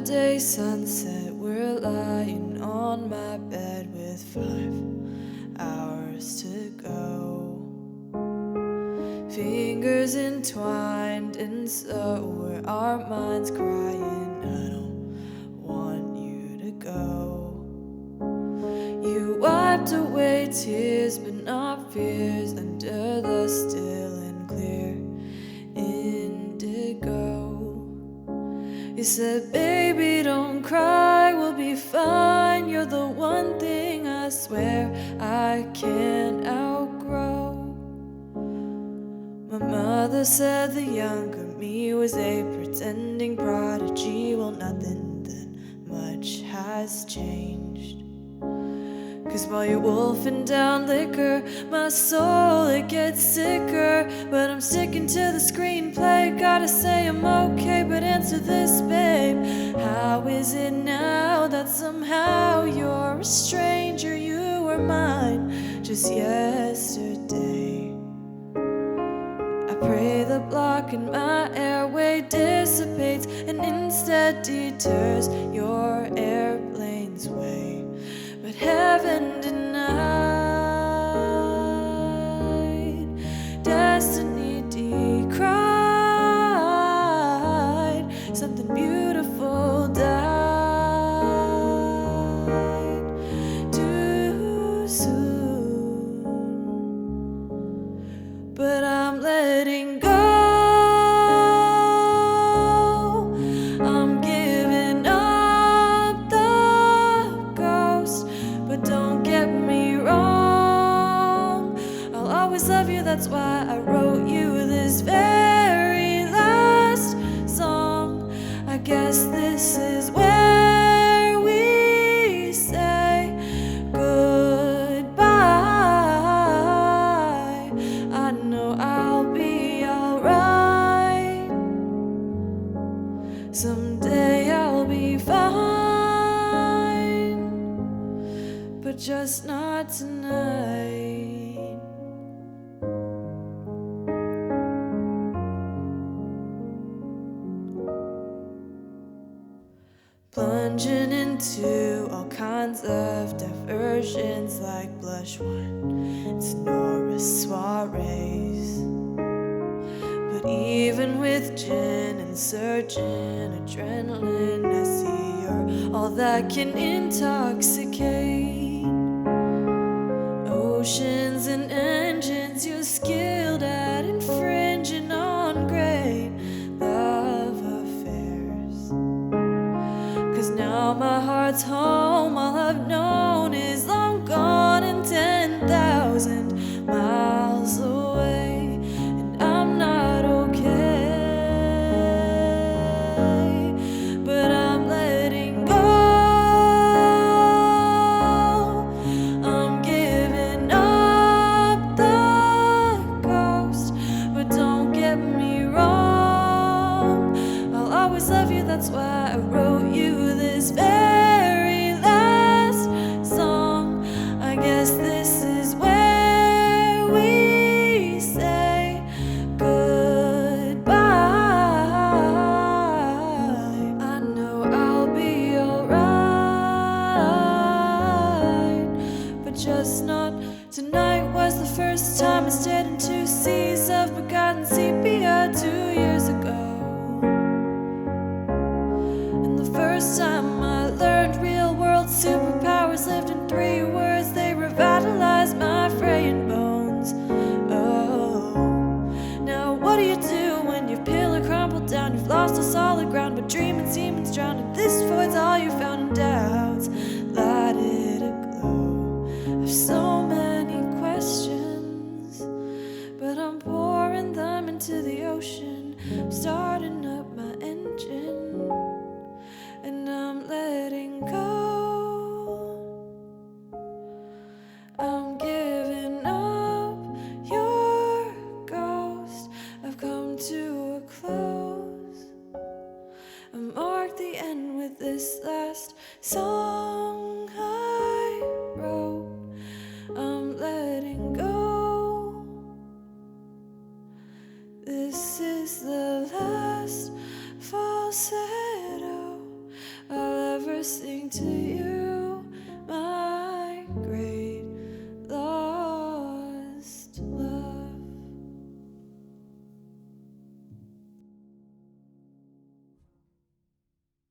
Saturday sunset, we're lying on my bed with 5 hours to go. Fingers entwined, and so were our minds crying, I don't want you to go. You wiped away tears, but not fears, under the still and clear indigo. You said, baby, don't cry, we'll be fine. You're the one thing I swear I can't outgrow. My mother said the younger me was a pretending prodigy. Well, nothing that much has changed. 'Cause while you're wolfing down liquor, my soul, it gets sicker. But I'm sticking to the screenplay. Gotta say I'm okay, but answer this, babe. How is it now that somehow you're a stranger? You were mine just yesterday. I pray the block in my airway dissipates and instead deters your airplane's way. But heaven denied, destiny decried, something beautiful died too soon. But I'm letting go. I'm giving up the ghost. But don't get me wrong, I'll always love you, that's why I wrote you this very last song. I guess this is where we say goodbye. I know I'll be alright. Someday I'll be fine, but just not tonight. Plunging into all kinds of diversions like blush wine and sonorous soirees. But even with gin and surging adrenaline, I see you're all that can intoxicate. Oceans and engines, you're skilled at infringing on great love affairs. 'Cause now my heart's home, all I've known is long gone and 10,000 miles away. And I'm not okay, but I'm letting go. I'm giving up the ghost, but don't get me wrong, I'll always love you, that's why I wrote you this very last song. I guess this is where we say goodbye. I know I'll be alright, but just not tonight. Was the first time I stared into seas of begotten sepia 2 years ago. And the first time I learned real world superpowers lived in 3 words. They revitalized my fraying bones. Oh, now what do you do when your pillar crumbled down? You've lost all solid ground, but dreaming demons drowned. And this void's all you found, in doubts lighted aglow. I've so many questions, but I'm pouring them into the ocean. I'm starting up my engine, and I'm letting go. I'm giving up your ghost. I've come to a close. I mark the end with this last song I wrote. I'm letting go. This is the last falsetto sing to you.